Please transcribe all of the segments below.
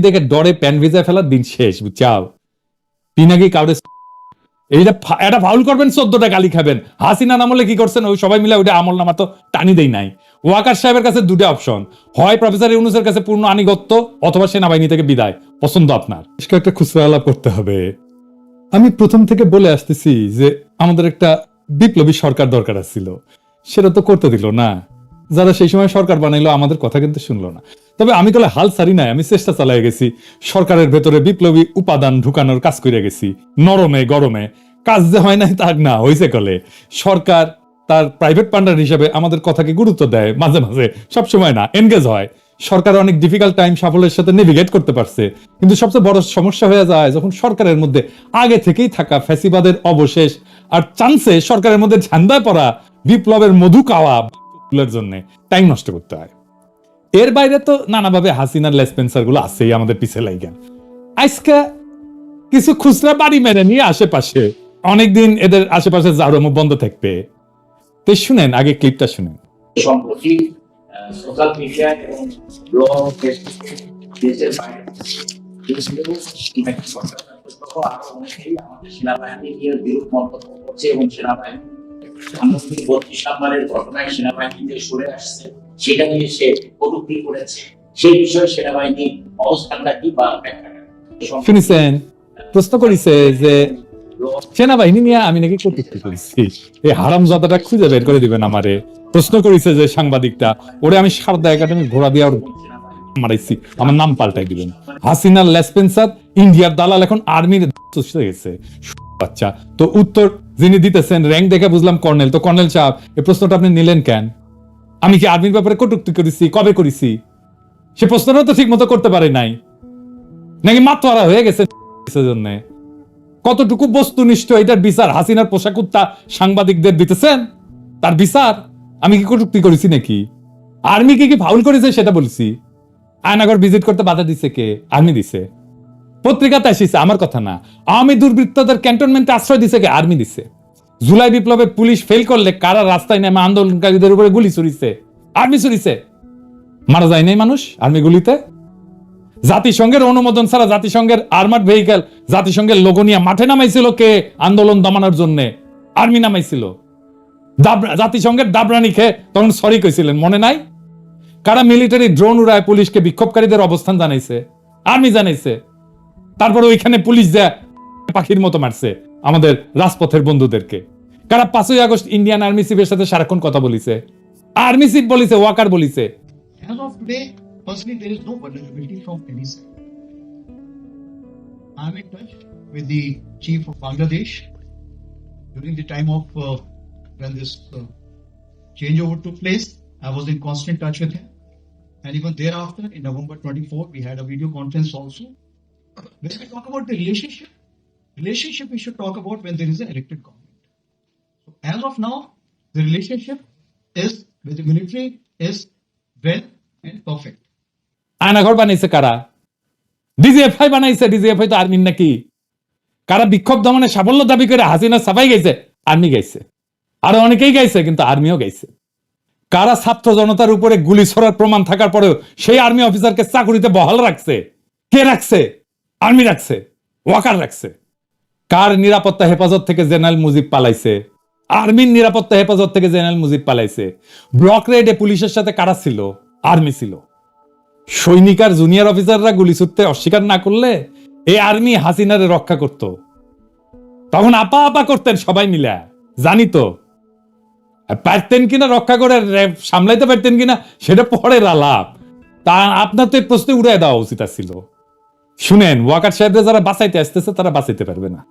দেখে ডরে প্যান ভিজা ফেলার দিন শেষ, বুঝছাও? পিনাকি কাউরে এইটা এটা ফাউল করবেন, 14টা গালি খাবেন। হাসিনা আমলে কি করছেন, ওই সবাই মিলে ওইটা আমল নামা তো টানি দেই নাই। ওয়াকার সাহেবের কাছে দুটো অপশন, হয় প্রফেসর ইউনূসের কাছে পূর্ণ আনুগত্য অথবা সেনাবাহিনী থেকে বিদায়, পছন্দ আপনার। একটা খুচরা আলাপ করতে হবে। আমি প্রথম থেকে বলে আসতেছি যে আমাদের একটা বিপ্লবী সরকার দরকার ছিল, সেটা তো করতে দিল না। যারা সেই সময় সরকার বানাইলো আমাদের কথা কিন্তু শুনলো না। তবে আমি কলে হাল ছাড়ি নাই, আমি চেষ্টা চালাই গেছি সরকারের ভেতরে বিপ্লবী উপাদান ঢুকানোর কাজ করে গেছি। নরমে গরমে কাজ যে হয় নাই তা না, হয়েছে কলে সরকার তার প্রাইভেট পান্ডার হিসেবে আমাদের কথাকে গুরুত্ব দেয়, মাঝে মাঝে, সবসময় না, এনগেজ হয়। সরকার অনেক ডিফিকাল্ট টাইম সাফল্যের সাথে নেভিগেট করতে পারছে। কিন্তু সবচেয়ে বড় সমস্যা হয়ে যায় যখন সরকারের মধ্যে আগে থেকেই থাকা ফ্যাসিবাদের অবশেষ আর চান্সে সরকারের মধ্যে ঝান্ডায় পড়া বিপ্লবের মধু খাওয়া জন্য টাইম নষ্ট করতে হয়। এর বাইরে তো নানাভাবে হাসিনার লেসপেন্সার গুলো আছেই আমাদের পিছে লাইগা। আজকে কিছু খুচরা বাড়ি মেরে নিয়ে আশেপাশে অনেকদিন এদের আশেপাশে জারমো বন্ধ থাকবে। তো শুনেন, আগে ক্লিপটা শুনেন। সম্প্রতি সোশ্যাল মিডিয়া এবং ব্লগ, ফেসবুকে দেশের বাইরে আরো অনেকেই আমাদের সেনাবাহিনী নিয়ে বিরূপ মন্তব্য করছে এবং সেনাবাহিনী 32 নম্বরের ঘটনায় সেনাবাহিনী যে সরে আসছে সেটা নিয়ে সে কটূক্তি করেছে। সেই বিষয়ে সেনাবাহিনীর অবস্থানটা কি বা শুনেছেন? প্রশ্ন করেছে যে সেনাবাহিনী নিয়ে আমি নাকি কটূক্তি করেছি, এই হারামজাদাটা খুঁজে বের করে দিবেন আমারে। প্রশ্ন করেছে যে সাংবাদিকটা, ওরে আমি সারদা একাডেমি ঘোড়া দিয়ে মারাইছি, আমার নাম পাল্টাই দিবেন। হাসিনার লেসপেন্সার ইন্ডিয়ার দালাল এখন আর্মির গেছে বাচ্চা। তো উত্তর যিনি দিতেছেন র্যাঙ্ক দেখে বুঝলাম কর্নেল। তো কর্নেল সাহেব, এই প্রশ্নটা আপনি নিলেন কেন? আমি কি আর্মির ব্যাপারে কটূক্তি করেছি? কবে করেছি? সে প্রশ্নটা তো ঠিক মতো করতে পারে নাই, নাকি মাতোয়ারা হয়ে গেছে জন্য? কতটুকু বস্তুনিষ্ঠ এটার বিচার হাসিনার পোশাক উত্তা সাংবাদিকদের দিতেছেন? তার বিচার আমি কি কটূক্তি করেছি নাকি? আর্মি কি ফাউল করেছে সেটা বলছি। আয়নাগর ভিজিট করতে বাধা দিছে কে? আর্মি দিছে। পত্রিকাতে আসিছে, আমার কথা না। আওয়ামী দুর্বৃত্তদের ক্যান্টনমেন্টে আশ্রয় দিছে কে? আর্মি দিছে। জুলাই বিপ্লবে পুলিশ ফেল করলে কারা রাস্তায় নেমে আন্দোলনকারীদের উপরে গুলি ছুড়িছে? আর্মি ছুড়িছে। মারা যায় নাই মানুষ আর্মি গুলিতে? জাতিসংঘের অনুমোদন ছাড়া জাতিসংঘের আর্মার্ড ভেহিকেল, জাতিসংঘের লোগো নিয়ে মাঠে নামাইছিল কে আন্দোলন দমানোর জন্য? আর্মি নামাইছিল। জাতিসংঘের দাবরানি খেয়ে তখন সরি কইছিলেন, মনে নাই? কারা মিলিটারি ড্রোন উড়ায় পুলিশকে বিক্ষোভকারীদের অবস্থান জানাইছে? আর্মি জানাইছে। তারপরে ওইখানে পুলিশ যায় পাখির মতো মারছে আমাদের রাজপথের বন্ধুদেরকে। কারা 5ই আগস্ট ইন্ডিয়ান আর্মি চিফের সাথে সারাক্ষণ কথা বলিছে? আর্মি চিফ বলিছে, ওয়াকার বলিছে। As of today, firstly, there is no vulnerability from any side. I am in touch with the chief of Bangladesh during the time of when this changeover took place. I was in constant touch with him, and even thereafter, in November 24, we had a video conference also. When we talk about the relationship we should talk about when there is an elected government. So as of now, the relationship is with the military is well and perfect. Aynaghor বানাইছে কারা? DGFI বানাইছে। DGFI তো আর্মির নাকি? কারা বিক্ষোভ দমনে সাফল্য দাবি করে হাসিনা সাফাই গাইছে? আর্মি গাইছে। আরো অনেকেই গাইছে, কিন্তু আর্মিও গাইছে। কারা ছাত্র জনতার উপরে গুলি ছোড়ার প্রমাণ থাকার পরেও সেই আর্মি অফিসারকে চাকুরিতে বহাল রাখছে? কে রাখছে? আর্মি রাখছে, ওয়াকার রাখছে। কার নিরাপত্তা হেফাজত থেকে জেনারেল মুজিব পালাইছে? আর্মির নিরাপত্তা হেফাজত থেকে জেনারেল মুজিব পালাইছে। ব্লক রেডে পুলিশের সাথে কারা ছিল? আর্মি ছিল। সৈনিক আর জুনিয়র অফিসাররা গুলি ছুটতে অস্বীকার না করলে এই আর্মি হাসিনারে রক্ষা করত। তখন আপা আপা করতেন সবাই মিলে, জানি তো। পারতেন কিনা রক্ষা করে সামলাইতে পারতেন কিনা সেটা পরের আলাপ। তা আপনার তো এই প্রশ্নে উড়াই দেওয়া উচিত ছিল। শুনেন, ওয়াকার সাহেবরা যারা বাঁচাইতে আসতেছে তারা বাঁচাইতে পারবে না।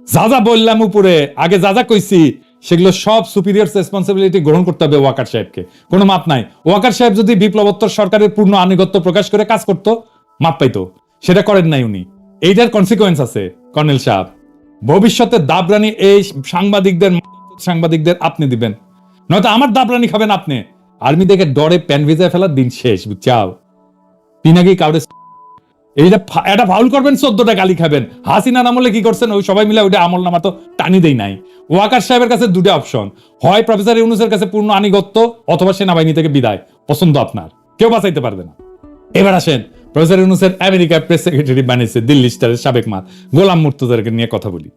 যা যা বললাম উপরে, আগে যা যা কইছি সেগুলো সব সুপিরিয়র রেসপন্সিবিলিটি গ্রহণ করতে হবে ওয়াকার সাহেবকে। কোনো মাপ নাই। ওয়াকার সাহেব যদি বিপ্লবোত্তর সরকারের পূর্ণ আনুগত্য প্রকাশ করে কাজ করতো, মাপ পাইতো। সেটা করেন নাই উনি। এইটার কনসিকুয়েন্স আছে কর্নেল সাহেব। ভবিষ্যতে দাবরানি এই সাংবাদিকদের আপনি দিবেন, নয়তো আমার দাবরানি খাবেন আপনি। আর্মি দেখে ডরে প্যান ভিজায় ফেলার দিন শেষ, বুঝছাও? পিনাকি কাউরে এইটা এটা ফাউল করবেন, 14টা গালি খাবেন। হাসিনা আমলে কি করছেন, ওই সবাই মিলে ওইটা আমল নামা তো টানি দেই নাই। ওয়াকার সাহেবের কাছে দুটো অপশন, হয় প্রফেসর ইউনূসের কাছে পূর্ণ আনুগত্য অথবা সেনাবাহিনী থেকে বিদায়, পছন্দ আপনার। কেউ বাঁচাইতে পারবে না। এবার আসেন প্রফেসর ইউনূসের আমেরিকার প্রেস সেক্রেটারি বানিয়েছে দিল্লি স্টারের সাবেক মাল গোলাম মুর্তজাকে নিয়ে কথা বলি।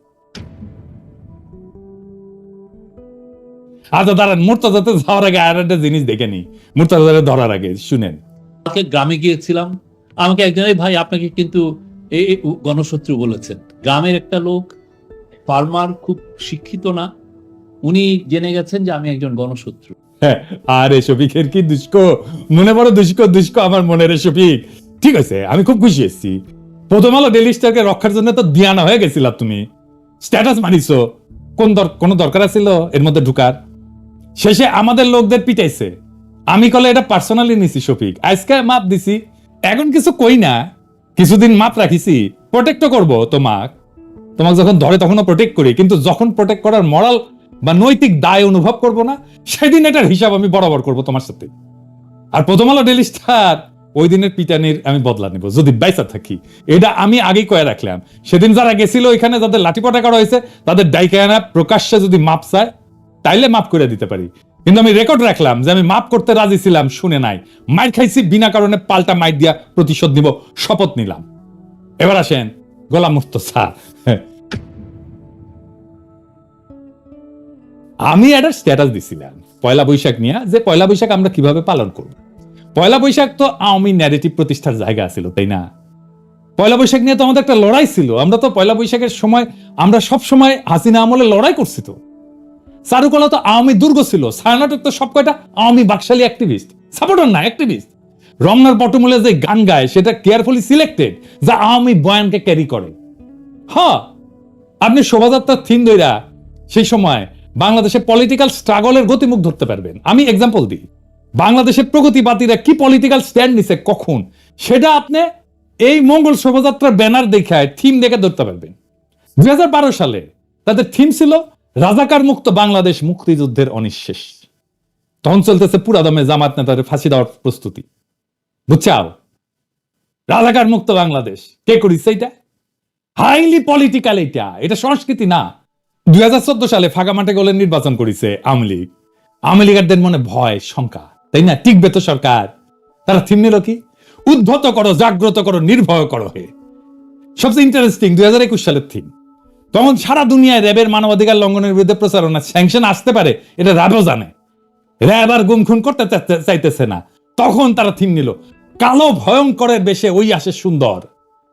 আচ্ছা দাঁড়ান, মুর্তজাতে যাওয়ার আগে আর একটা জিনিস দেখে নি, মুর্তজাকে ধরার আগে শুনেন। আমাকে গ্রামে গিয়েছিলাম, আমাকে একজন, "এই ভাই আপনাকে কিন্তু এই গণশত্রু বলেছেন।" গ্রামের একটা লোক, ফার্মার, খুব শিক্ষিত না, উনি জেনে গেছেন যে আমি একজন গণশত্রু। হ্যাঁ, আরে শফিকের কি দুষ্ক, মনে বড় দুষ্ক আমার মনের শফিক। ঠিক আছে, আমি খুব খুশি এসেছি। প্রথম আলো ডেইলি স্টারকে রক্ষার জন্য তো দিয়ানা হয়ে গেছিলাম, তুমি স্ট্যাটাস মানিছো, কোন দরকার ছিল এর মধ্যে ঢুকার? শেষে আমাদের লোকদের পিটাইছে, আমি কলে এটা পার্সোনালি নিছি শফিক, আজকে মাপ দিছি, এখন কিছু কই না, কিছুদিন মাপ রাখিছি, প্রোটেক্ট করবো তোমাকে যখন ধরে তখনও প্রোটেক্ট করি, কিন্তু যখন প্রোটেক্ট করার মরাল বা নৈতিক দায় অনুভব করব না, সেদিন এটার হিসাব আমি বরাবর করব তোমার সাথে। আর প্রথম আলো ডেইলি স্টার ওই দিনের পিটানির আমি বদলা নেব যদি বাইসা থাকি, এটা আমি আগেই কয়ে রাখলাম। সেদিন যারা গেছিল ওইখানে, যাদের লাঠিপটা করা হয়েছে, তাদের ডাইকানা প্রকাশ্যে যদি মাপ চায় তাইলে মাপ করে দিতে পারি, কিন্তু আমি রেকর্ড রাখলাম যে আমি মাপ করতে রাজি ছিলাম, শুনে নাই, মাইর খাইছি, বিনা কারণে পাল্টা মাইর দিয়া প্রতিশোধ নিব, শপথ নিলাম। এবার আসেন গোলাম মুর্তজা। আমি একটা স্ট্যাটাস দিছিলাম পয়লা বৈশাখ নিয়ে, যে পয়লা বৈশাখ আমরা কিভাবে পালন করব। পয়লা বৈশাখ তো আওয়ামী ন্যারেটিভ প্রতিষ্ঠার জায়গা ছিল, তাই না? পয়লা বৈশাখ নিয়ে তো আমাদের একটা লড়াই ছিল, আমরা তো পয়লা বৈশাখের সময় আমরা সব সময় হাসিনা আমলে লড়াই করছি। তো চারুকলা তো আওয়ামী দুর্গ ছিল, ছায়ানটের তো সব কয়টা আওয়ামী বাকশালী অ্যাক্টিভিস্ট, সাপোর্টার না অ্যাক্টিভিস্ট। রমনার পটমূলে যে গান গায় সেটা কেয়ারফুলি সিলেক্টেড, যা আওয়ামী বয়ানকে ক্যারি করে। হ্যাঁ, আপনি শোভাযাত্রার থিম দইরা সেই সময় বাংলাদেশে পলিটিক্যাল স্ট্রাগলের গতিমুখ ধরতে পারবেন। আমি এক্সাম্পল দিই, বাংলাদেশের প্রগতিবাদীরা কি পলিটিক্যাল স্ট্যান্ড নিছে কখন, সেটা আপনি এই মঙ্গল শোভাযাত্রার ব্যানার দেখায় থিম দেখে ধরতে পারবেন। 2012 সালে তাদের থিম ছিল রাজাকার মুক্ত বাংলাদেশ, মুক্তিযুদ্ধের অনিঃশেষ। তখন চলতেছে পুরাদমে জামাত নেতাদের ফাঁসি দেওয়ার প্রস্তুতি, বুঝছাও? রাজাকার মুক্ত বাংলাদেশ কে করিছে? এটা হাইলি পলিটিক্যাল, এটা সংস্কৃতি না। 2014 সালে ফাঁকা মাঠে গোলের নির্বাচন করেছে আওয়ামী লীগ। আওয়ামী লীগারদের মনে ভয় শঙ্কা, তাই না? টিকবে তো সরকার? তারা থিম নিল কি? উদ্ধত করো, জাগ্রত করো, নির্ভয় করো। হে সবচেয়ে ইন্টারেস্টিং 2021 সালের থিম। তখন সারা দুনিয়ায় র্যাবের মানবাধিকার লঙ্ঘনের বিরুদ্ধে প্রচারণা, স্যাংশন আসতে পারে, এটা র্যাবও জানে। র্যাব আর গুম খুন করতে চাইতেছে না, তখন তারা থিম নিল কালো ভয়ঙ্করের বেশে ওই আসে সুন্দর।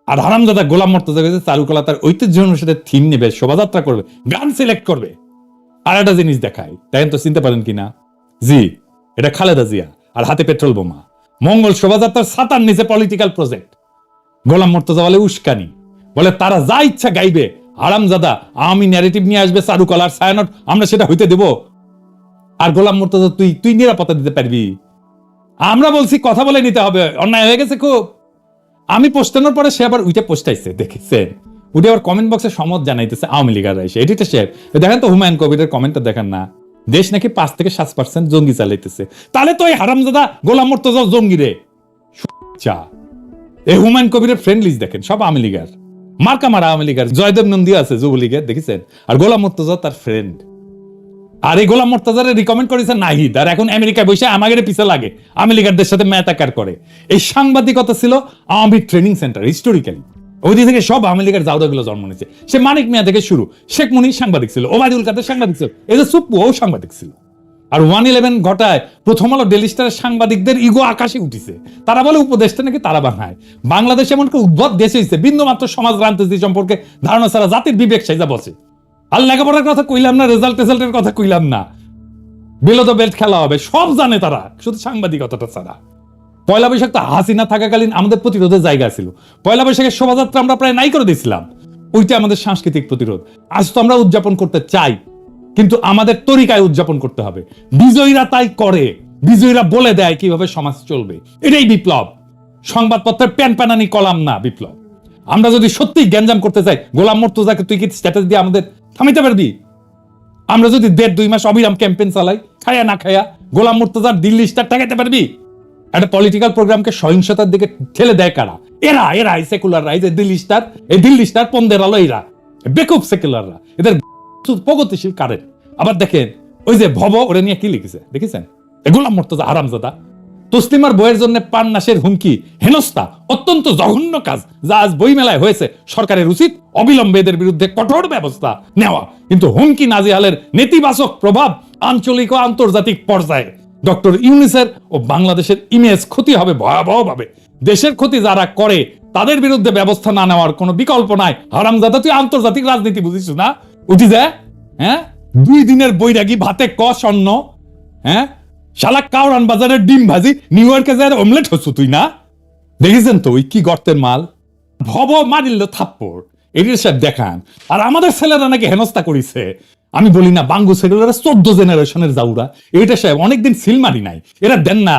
আর হারামজাদা গোলাম মুর্তজা চারুকলা তার ঐতিহ্য অনুসারে থিম নেবে, শোভাযাত্রা করবে, গান সিলেক্ট করবে। আর একটা জিনিস দেখায়, দেখেন তো চিনতে পারেন কিনা? জি, এটা খালেদা জিয়া, আর হাতে পেট্রোল বোমা। মঙ্গল শোভাযাত্রার ছাতার নিচে পলিটিক্যাল প্রজেক্ট। গোলাম মুর্তজা বলে উস্কানি, বলে তারা যা ইচ্ছা গাইবে, হারামজাদা আওয়ামী ন্যারেটিভ নিয়ে আসবে, চারুকলার ছায়ানট আমরা সেটা হইতে দেব। আর গোলাম মুর্তজা তুই নিরাপত্তা দিতে পারবি? আমরা বলছি কথা বলে নিতে হবে, অন্যায় হয়ে গেছে খুব। আমি পোস্টানোর পরে সে আবার উইটা পোস্টাইছে, দেখেছেন? উঠে আবার কমেন্ট বক্সে সমত জানাইতেছে আওয়ামী লীগাররা এসে। এডিটর সাহেব দেখেন তো হুমায়ুন কবিরের কমেন্টটা দেখেন না, দেশ নাকি 5 থেকে 7% জঙ্গি চালাইতেছে। তাহলে তো এই হারামজাদা গোলাম মুর্তজা জঙ্গি রে। এই হুমায়ুন কবিরের ফ্রেন্ড লিস্ট দেখেন, সব আওয়ামী লীগার, মার্কা মারা আওয়ামী লীগার। জয়দেব নন্দী আছে যুবলীগের, দেখেছেন? আর গোলাম মুর্তজা তার ফ্রেন্ড। আর এই গোলাম মুর্তজারে রিকমেন্ড করেছে নাহিদ, আর এখন আমেরিকায় বসে আমাদের পিছে লাগে, আওয়ামী লীগারদের সাথে ম্যাটাকার করে। এই সাংবাদিকতা ছিল আওয়ামী ট্রেনিং সেন্টার হিস্টোরিক্যালি। ওই দিক থেকে সব আওয়ামী লীগের জাউদাগুলো জন্ম নিয়েছে। সে মানিক মিয়া থেকে শুরু, শেখ মুনির সাংবাদিক ছিল, ওবায়দুল কাদের সাংবাদিক ছিল, এই যে সুপ্পু ও সাংবাদিক ছিল। আর 111 ঘটায় প্রথম আলো ডেইলি স্টারের সাংবাদিকদের ইগো আকাশে উঠিছে। তারা বলে উপদেশটা নাকি তারা বানায়। বাংলাদেশ এমন একটা উদ্ভট দেশ হয়েছে, বিন্দুমাত্র সমাজ রাজনীতি সম্পর্কে ধারণা ছাড়া জাতির বিবেক সাইজা বসে। আর লেখাপড়ার কথা কইলাম না, রেজাল্টের কথা কইলাম না, বেলো তো বেল্ট খেলা হবে, সব জানে তারা, শুধু সাংবাদিকতাটা ছাড়া। পয়লা বৈশাখ তো হাসিনা থাকাকালীন আমাদের প্রতিরোধের জায়গা ছিল। পয়লা বৈশাখের শোভাযাত্রা আমরা প্রায় নাই করে দিয়েছিলাম, ওইটা আমাদের সাংস্কৃতিক প্রতিরোধ। আজ তো আমরা উদযাপন করতে চাই, কিন্তু আমাদের তরিকায় উদযাপন করতে হবে। বিজয়ীরা তাই করে, বিজয়ীরা বলে দেয় কিভাবে সমাজ চলবে। এটাই বিপ্লব, সংবাদপত্রের প্যানপ্যানানি কলাম না বিপ্লব। আমরা যদি সত্যি গ্যাঞ্জাম করতে চাই, গোলাম মুর্তজাকে তুই কি স্ট্যাটাস দিয়ে আমাদের থামাইতে পারবি? আমরা যদি 1.5-2 মাস অবিরাম ক্যাম্পেইন চালাই, খায়া না খায়া, গোলাম মুর্তজার দিল্লি স্টার ঠেকাইতে পারবি? একটা পলিটিক্যাল প্রোগ্রামকে সহিংসতার দিকে ঠেলে দেয় কারা? এরা এই সেকুলাররা, এই যে দিল্লি স্টার পন্দের আলো, এরা বেকুব সেকুলাররা, এদের প্রগতিশীল কারেন্ট। আবার দেখেন ওই যে ভব, ওরা নিয়ে কি লিখেছে দেখেছেন? গোলাম মুর্তজা হারামজাদা, তসলিমার বইয়ের জন্য প্রাণনাশের হুমকি, হেনস্থা অত্যন্ত জঘন্য কাজ, যা আজ বইমেলায় হয়েছে। সরকারের উচিত অবিলম্বে এদের বিরুদ্ধে কঠোর ব্যবস্থা নেওয়া। কিন্তু হুমকি নাজিহালের নেতিবাচক প্রভাব আঞ্চলিক ও আন্তর্জাতিক পর্যায়ে ডক্টর ইউনূসের ও বাংলাদেশের ইমেজ ক্ষতি হবে ভয়াবহভাবে। দেশের ক্ষতি যারা করে তাদের বিরুদ্ধে ব্যবস্থা না নেওয়ার কোনো বিকল্প নাই। হারামজাদা, তুই আন্তর্জাতিক রাজনীতি বুঝিস না? উঠি যায়, হ্যাঁ? 2 দিনের বৈরাগী ভাতে ক স্বর্ণ, হ্যাঁ? শালা কাউরান বাজারের ডিম ভাজি, নিউ ইয়র্কে যায় অমলেট হচ্ছ তুই না? দেখেছেন তো ওই কি গর্তের মাল, ভব মারিল থাপ্পড়। এটির সাহেব দেখান। আর আমাদের ছেলেরা নাকি হেনস্থা করিছে। আমি বলি না, বাঙ্গু ছেলেরা 14 জেনারেশনের জাউরা। এটা সাহেব অনেকদিন সিল মারি নাই, এরা দেন না,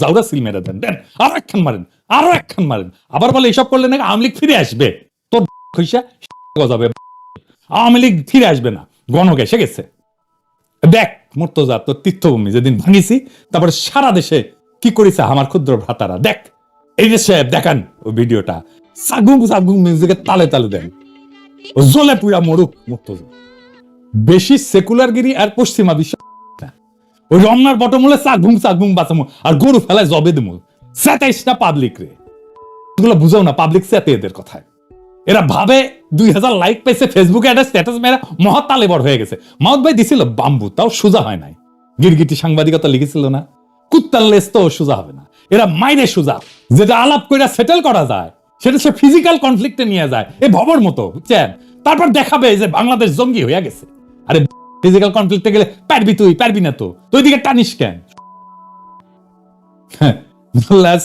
জাউরা সিল মেরে দেন, দেন আরো একখান মারেন, আরো একখান মারেন। আবার বলে এসব করলে নাকি আওয়ামী লীগ ফিরে আসবে। তোর খইসা গজাবে, আওয়ামী লীগ ফিরে আসবে না, গণক এসে গেছে। দেখ মুর্তজা, তোর তীর্থভূমি যেদিন ভাঙিছি, তারপরে সারা দেশে কি করেছে আমার ক্ষুদ্র ভ্রাতারা। দেখ এই যে সাহেব দেখান ওই ভিডিওটা, সাগুম মিউজিকের তালে তালে দেন, জ্বলে পুরা মরুক মুর্তজা। বেশি সেকুলারগিরি আর পশ্চিমা বিশ্ব ওই রমনার বটমূলে সাগুম বাঁচামো আর গরু ফেলায় জবে দেবো। 27টা পাবলিক রে, এগুলো বুঝাও না, পাবলিক সাথে এদের কথায়। এরা ভাবে 2000 লাইক পেয়েছে ফেসবুকে, একটা স্ট্যাটাস মেরা মহা তালেবর হয়ে গেছে। মাউদ ভাই দিছিল বাম্বু, তাও সোজা হয় নাই। গিরগিটি সাংবাদিকতা লিখেছিল না, কুত্তার লেজ তো সোজা হবে না। এরা মাইরে সোজা, যেটা আলাপ করে সেটেল করা যায় সেটা সে ফিজিক্যাল কনফ্লিক্টে নিয়ে যায়, এ ভবর মতো, বুঝছেন? তারপর দেখাবে যে বাংলাদেশ জঙ্গি হয়ে গেছে। আরে ফিজিক্যাল কনফ্লিক্টে গেলে পারবি না তো তুই দিকে টানিস কেন?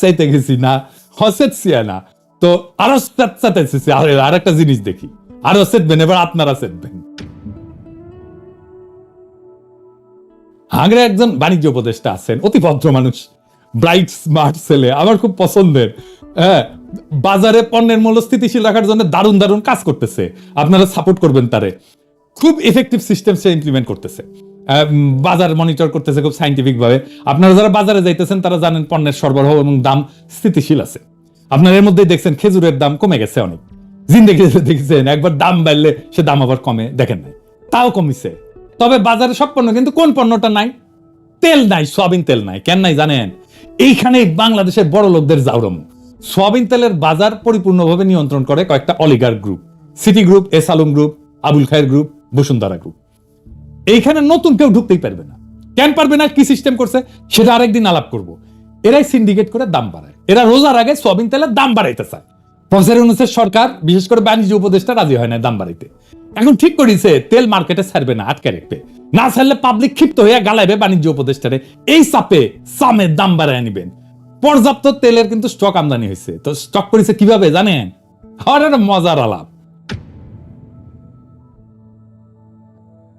চাইতে গেছি না, হসেত না তো আরো চাইতেছি। আর একটা জিনিস দেখি, আরো সেটবেন, এবার আপনারা সেটবেন। আগ্রা একজন বাণিজ্য উপদেষ্টা আছেন, অতি ভদ্র মানুষ, ব্রাইট স্মার্ট ছেলে, আমার খুব পছন্দের। হ্যাঁ, বাজারে পণ্যের মূল্য স্থিতিশীল রাখার জন্য দারুণ দারুণ কাজ করতেছে, আপনারা সাপোর্ট করবেন তারে। খুব এফেক্টিভ সিস্টেম সে ইমপ্লিমেন্ট করতেছে, বাজার মনিটর করতেছে খুব সাইন্টিফিক ভাবে। আপনারা যারা বাজারে যাইতেছেন তারা জানেন পণ্যের সরবরাহ এবং দাম স্থিতিশীল আছে। আপনারা এর মধ্যে দেখছেন খেজুরের দাম কমে গেছে অনেক, জিন্দেগি দেখছেন একবার দাম বাড়লে সে দাম আবার কমে, দেখেন নাই, তাও কমিছে। তবে বাজারে সব পণ্য, কিন্তু কোন পণ্যটা নাই? তেল নাই, সয়াবিন তেল নাই। কেন নাই জানেন? এইখানে বাংলাদেশের বড় লোকদের জাউরম। সয়াবিন তেলের বাজার পরিপূর্ণভাবে নিয়ন্ত্রণ করে কয়েকটা oligarch group, City group, S Alam group, Abul Khayer group, Bashundhara group. এইখানে নতুন কেউ ঢুকতেই পারবে না। কেন পারবে না? কি সিস্টেম করছে সেটা আরেকদিন আলাপ করব। এরাই সিন্ডিকেট করে দাম বাড়ায়। এরা রোজার আগে সয়াবিন তেলের দাম বাড়াইতে চায়। প্রফেসর ইউনূসের সরকার, বিশেষ করে বাণিজ্য উপদেষ্টা, রাজি হয় না দাম বাড়াইতে। এখন ঠিক করেছে তেল মার্কেটে ছাড়বে না, আটকে রাখবে। না ছাড়লে পাবলিক ক্ষিপ্ত হয়ে গালাইবে বাণিজ্য উপদেষ্টারে। এই চাপে সামের দাম বাড়ায় নিবেন। পর্যাপ্ত তেলের কিন্তু স্টক আমদানি হয়েছে, তো স্টক করেছে কিভাবে জানেন? আর একটা মজার আলাপ।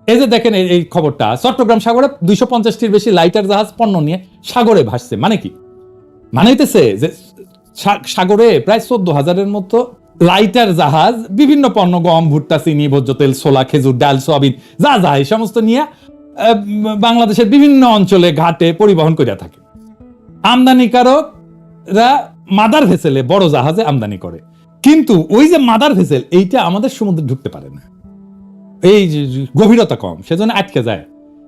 এই যে দেখেন এই খবরটা, চট্টগ্রাম সাগরে 250টির বেশি লাইটার জাহাজ পণ্য নিয়ে সাগরে ভাসছে। মানে কি? মানে হইতেছে যে সাগরে প্রায় 14,000-এর মতো লাইটার জাহাজ বিভিন্ন পণ্য, গম, ভুট্টা, চিনি, ভোজ্য তেল, ছোলা, খেজুর, ডাল, সয়াবিন, যা এই সমস্ত নিয়ে বাংলাদেশের বিভিন্ন অঞ্চলে ঘাটে পরিবহন করে থাকে। আমদানিকারকরা মাদার ভেসেলে বড় জাহাজে আমদানি করে, কিন্তু ওই যে মাদার ভেসেল এইটা আমাদের সমুদ্রে ঢুকতে পারে না, এই গভীরতা কম, সেজন্য আটকে যায়।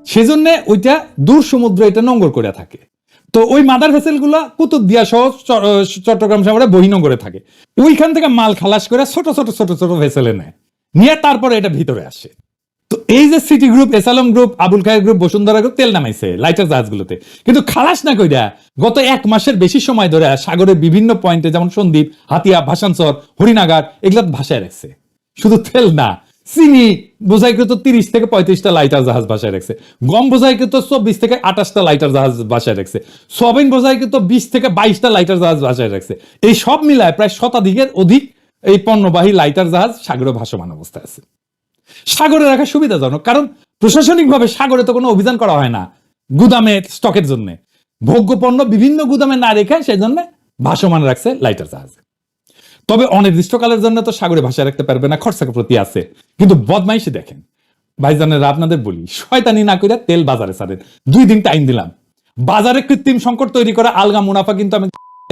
সেজন্য ওইটা দূর সমুদ্র এটা নোঙ্গর করে থাকে। তো ওই মাদার ভেসেল গুলা কুতুবদিয়া সহ চট্টগ্রাম শহরে বহিনগরে থাকে। ওইখান থেকে মাল খালাস করে ছোট ছোট ভেসেলে নেয়, নিয়ে তারপরে এটা ভিতরে আসে। তো এই যে City group, S Alam group, Abul Khayer group, Bashundhara group তেল নামাইছে লাইটার জাহাজগুলোতে, কিন্তু খালাস না কইরা গত 1 মাসের বেশি সময় ধরে সাগরের বিভিন্ন পয়েন্টে, যেমন সন্দ্বীপ, হাতিয়া, ভাসানচর, হরিনাগার, এগুলা ভাসায় রাখছে। শুধু তেল না, চিনি বোঝাইকৃত 30 থেকে 35টা লাইটার জাহাজ ভাসায় রাখছে, গম বোঝাইকৃত 24 থেকে 28টা লাইটার জাহাজ ভাসায় রাখছে, সয়াবিন বোঝাইকৃত 20 থেকে 22টা লাইটার জাহাজ ভাসায় রাখছে। এই সব মিলায় প্রায় শতাধিকের অধিক এই পণ্যবাহী লাইটার জাহাজ সাগরে ভাসমান অবস্থায় আছে। সাগরে রাখা সুবিধাজনক, কারণ প্রশাসনিকভাবে সাগরে তো কোনো অভিযান করা হয় না গুদামে স্টকের জন্য। ভোগ্য পণ্য বিভিন্ন গুদামে না রেখে সেই জন্য ভাসমান রাখছে লাইটার জাহাজে। তবে অনির্দিষ্টকালের জন্য তো সাগরে ভাসায় রাখতে পারবে না, খরচা প্রতি আছে। কিন্তু বদমাইশি দেখেন ভাইজানেরা, আপনাদের বলি, শয়তানি না করে তেল বাজারে ছাড়েন। 2 দিন টাইম দিলাম, বাজারে কৃত্রিম সংকট তৈরি করা আলগা মুনাফা কিন্তু আমি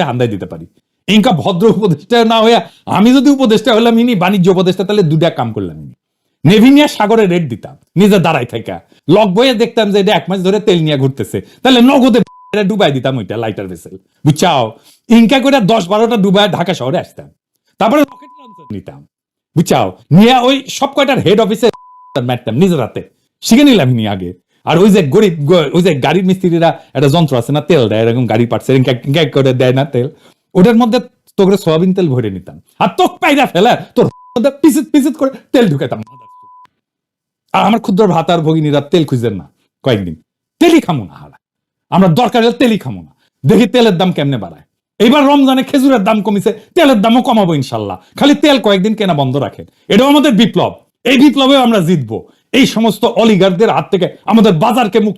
হান্দাই দিতে পারি। ইনকা ভদ্র উপদেষ্টা না হইয়া আমি যদি উপদেষ্টা হলাম ইনি বাণিজ্য উপদেষ্টা, তাহলে 2টা কাম করলাম। ইনি নেভি নিয়ে সাগরে রেট দিতাম, নিজে দাঁড়াই থাকা লক বইয়ে দেখতাম যে এটা 1 মাস ধরে তেল নিয়ে ঘুরতেছে, তাহলে নগদে ডুবাই দিতাম ওইটা লাইটার ভেসেল, বুঝছাও? ইনকা করে 10-12টা ডুবাই ঢাকা শহরে আসতাম, তারপরে রকেট লঞ্চার নিতাম, বুঝছাও? নিয়ে ওই সব কয়টার হেড অফিসে মারতাম নিজের হাতে, শিখে নিলাম নি আগে। আর ওই যে গরিব ওই যে গাড়ির মিস্ত্রিরা একটা যন্ত্র আছে না, তেল দেয় এরকম গাড়ি পার্টস করে দেয় না তেল, ওটার মধ্যে তোকে সয়াবিন তেল ভরে নিতাম, আর তোক পাইরা ফেলে তোর পিসিত পিসিত করে তেল ঢুকাতাম। আর আমার ক্ষুদ্র ভাত আর ভগিনীরা তেল খুঁজেন না কয়েকদিন, তেলই খামো না হারা, আমরা দরকার হলে তেলই খামো না, দেখি তেলের দাম কেমনে বাড়ায়। এইবার রমজানে খেজুরের দাম কমিছে, তেলের দামও কমাবো ইনশাল্লাহ, খালি তেল কয়েকদিন কেনা বন্ধ রাখেন। এটাও আমাদের বিপ্লব, এই বিপ্লবে আমরা জিতবো। এই সমস্ত অলিগারদের হাত থেকে আমাদের বাজারকে মুক্ত